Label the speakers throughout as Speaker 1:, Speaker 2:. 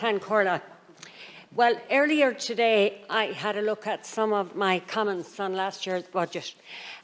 Speaker 1: Ceann Comhairle. Well, earlier today I had a look at some of my comments on last year's budget,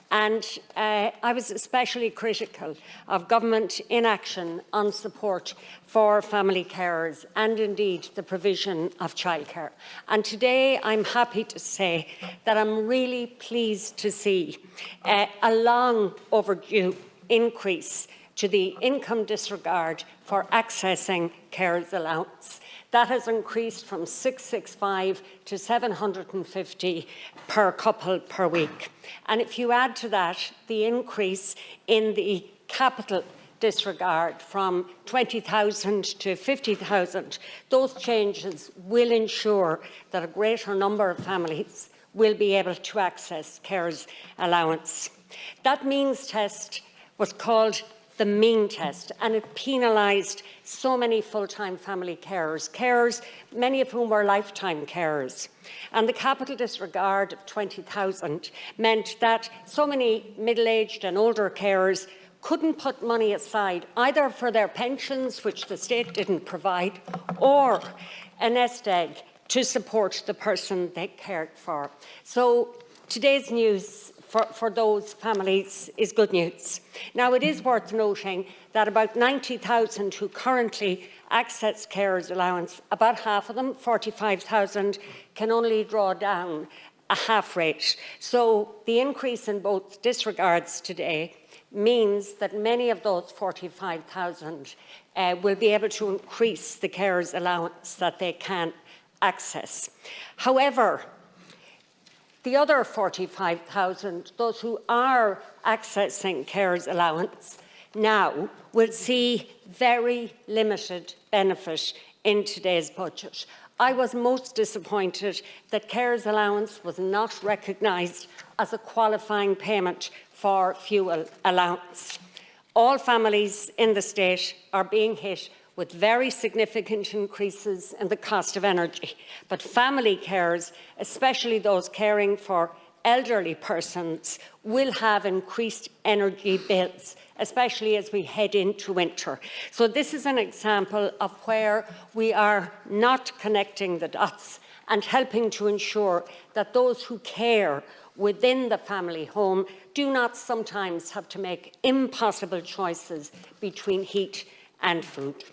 Speaker 1: and I was especially critical of government inaction on support for family carers and indeed the provision of childcare. And today I'm happy to say that I'm really pleased to see a long overdue increase to the income disregard for accessing carers allowance. That has increased from 665 to 750 per couple per week. And if you add to that the increase in the capital disregard from 20,000 to 50,000, those changes will ensure that a greater number of families will be able to access carers allowance. That means test was called the mean test, and it penalised so many full-time family carers, many of whom were lifetime carers. And the capital disregard of 20,000 meant that so many middle-aged and older carers couldn't put money aside either for their pensions, which the state didn't provide, or a nest egg to support the person they cared for. So today's news for those families is good news. Now, it is worth noting that about 90,000 who currently access carers allowance, about half of them, 45,000, can only draw down a half rate. So the increase in both disregards today means that many of those 45,000 will be able to increase the carers allowance that they can access. However, the other 45,000, those who are accessing carers allowance now, will see very limited benefit in today's budget. I was most disappointed that carers allowance was not recognised as a qualifying payment for fuel allowance. All families in the state are being hit with very significant increases in the cost of energy. But family carers, especially those caring for elderly persons, will have increased energy bills, especially as we head into winter. So this is an example of where we are not connecting the dots and helping to ensure that those who care within the family home do not sometimes have to make impossible choices between heat and food.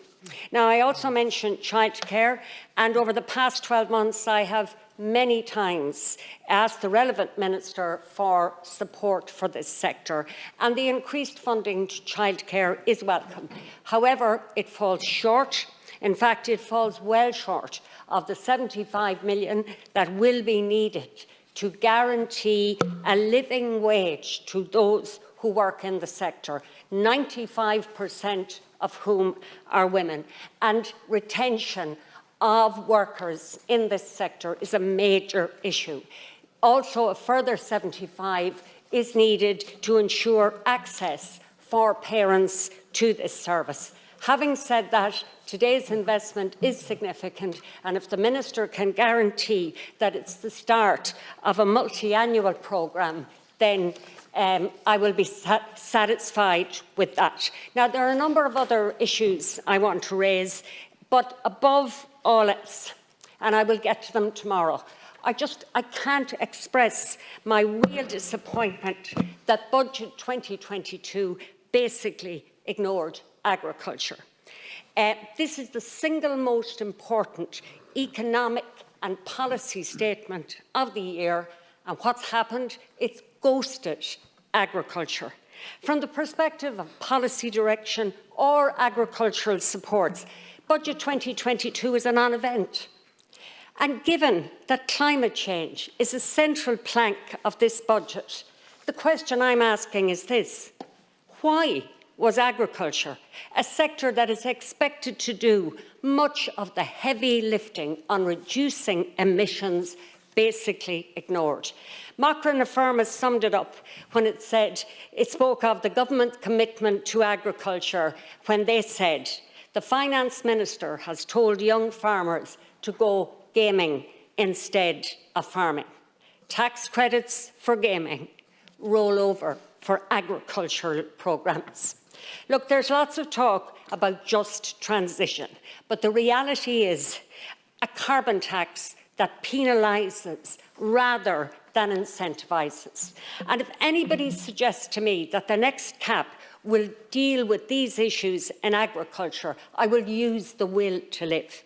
Speaker 1: Now, I also mentioned childcare, and over the past 12 months I have many times asked the relevant minister for support for this sector, and the increased funding to childcare is welcome. However, it falls short. In fact, it falls well short of the 75 million that will be needed to guarantee a living wage to those who work in the sector, 95% of whom are women. And retention of workers in this sector is a major issue. Also, a further 75 is needed to ensure access for parents to this service. Having said that, today's investment is significant, and if the minister can guarantee that it's the start of a multi-annual programme, then I will be satisfied with that. Now, there are a number of other issues I want to raise, but above all else, and I will get to them tomorrow, I can't express my real disappointment that Budget 2022 basically ignored agriculture. This is the single most important economic and policy statement of the year, and what's happened? It's ghosted agriculture. From the perspective of policy direction or agricultural supports, Budget 2022 is a non-event. And given that climate change is a central plank of this budget, the question I'm asking is this: why was agriculture, a sector that is expected to do much of the heavy lifting on reducing emissions, basically ignored? Macron Affirma summed it up when it spoke of the government commitment to agriculture when they said, the finance minister has told young farmers to go gaming instead of farming. Tax credits for gaming, rollover for agricultural programmes. Look, there's lots of talk about just transition. But the reality is a carbon tax that penalises rather than incentivises. And if anybody suggests to me that the next CAP will deal with these issues in agriculture, I will use the will to live.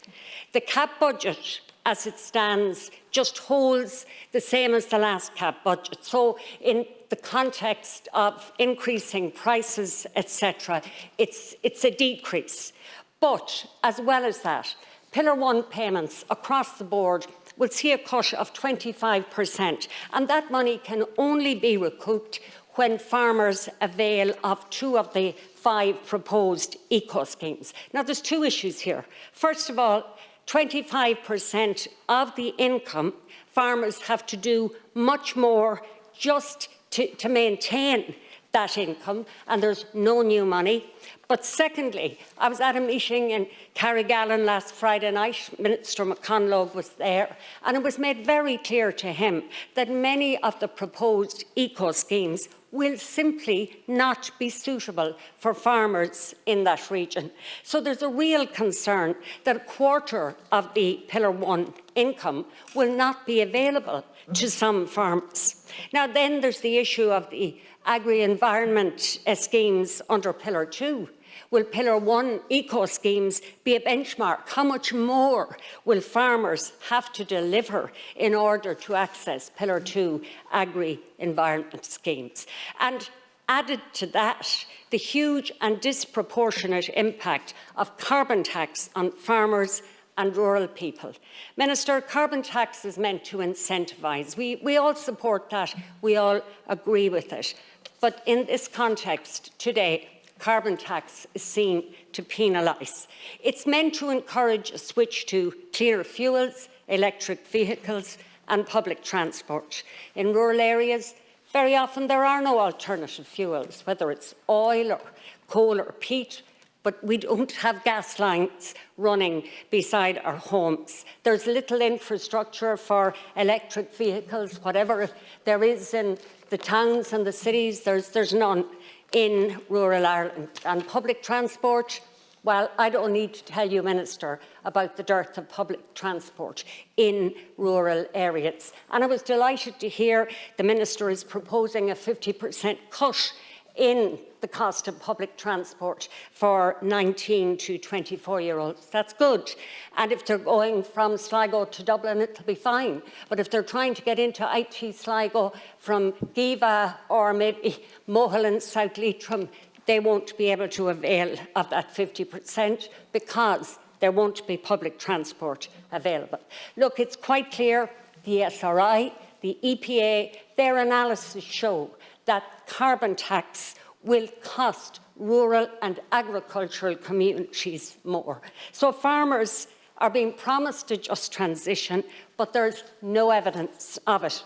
Speaker 1: The CAP budget, as it stands, just holds the same as the last CAP budget. So in the context of increasing prices, etc., it's a decrease. But as well as that, Pillar 1 payments across the board will see a cut of 25%, and that money can only be recouped when farmers avail of 2 of the 5 proposed eco-schemes. Now, there's 2 issues here. First of all, 25% of the income, farmers have to do much more just to maintain that income, and there's no new money. But secondly, I was at a meeting in Carrigallen last Friday night. Minister McConalogue was there, and it was made very clear to him that many of the proposed eco-schemes will simply not be suitable for farmers in that region. So there's a real concern that a quarter of the Pillar 1 income will not be available to some farmers. Now then there's the issue of the agri-environment schemes under Pillar 2. Will Pillar 1 eco-schemes be a benchmark? How much more will farmers have to deliver in order to access Pillar 2 agri-environment schemes? And added to that, the huge and disproportionate impact of carbon tax on farmers and rural people. Minister, carbon tax is meant to incentivise. We all support that. We all agree with it. But in this context today, carbon tax is seen to penalise. It's meant to encourage a switch to cleaner fuels, electric vehicles and public transport. In rural areas, very often there are no alternative fuels, whether it's oil or coal or peat, but we don't have gas lines running beside our homes. There's little infrastructure for electric vehicles. Whatever there is in the towns and the cities, there's none in rural Ireland. And public transport, well, I don't need to tell you, Minister, about the dearth of public transport in rural areas. And I was delighted to hear the Minister is proposing a 50% cut in the cost of public transport for 19 to 24-year-olds. That's good. And if they're going from Sligo to Dublin, it'll be fine. But if they're trying to get into IT Sligo from Giva or maybe Mohill and South Leitrim, they won't be able to avail of that 50% because there won't be public transport available. Look, it's quite clear the SRI, the EPA, their analysis show that carbon tax will cost rural and agricultural communities more. So farmers are being promised a just transition, but there's no evidence of it.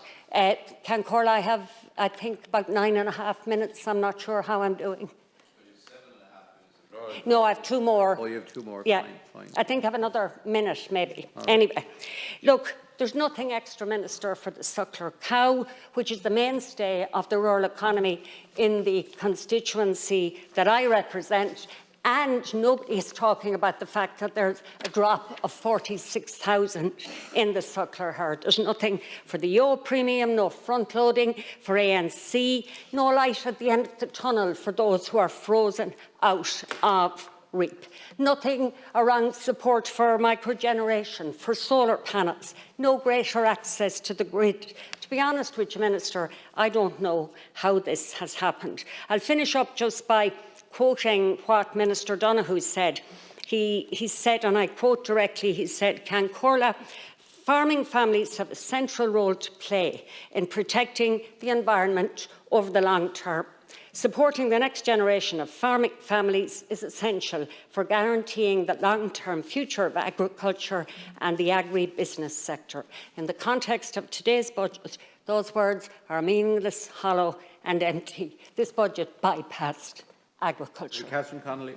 Speaker 1: Cancor, I have, I think, about 9.5 minutes. I'm not sure how I'm doing. No, I have 2 more.
Speaker 2: Oh, you have 2 more.
Speaker 1: Yeah,
Speaker 2: fine.
Speaker 1: I think I have another minute, maybe.
Speaker 2: Right.
Speaker 1: Anyway, look, there's nothing extra, Minister, for the suckler cow, which is the mainstay of the rural economy in the constituency that I represent. And nobody is talking about the fact that there's a drop of 46,000 in the suckler herd. There's nothing for the Yo premium, no front-loading for ANC, no light at the end of the tunnel for those who are frozen out of REAP. Nothing around support for microgeneration, for solar panels, no greater access to the grid. To be honest with you, Minister, I don't know how this has happened. I'll finish up just by quoting what Minister Donoghue said. He said, and I quote directly, he said, Cancorla, farming families have a central role to play in protecting the environment over the long term. Supporting the next generation of farming families is essential for guaranteeing the long-term future of agriculture and the agri-business sector. In the context of today's budget, those words are meaningless, hollow and empty. This budget bypassed agriculture.
Speaker 2: Catherine Connolly.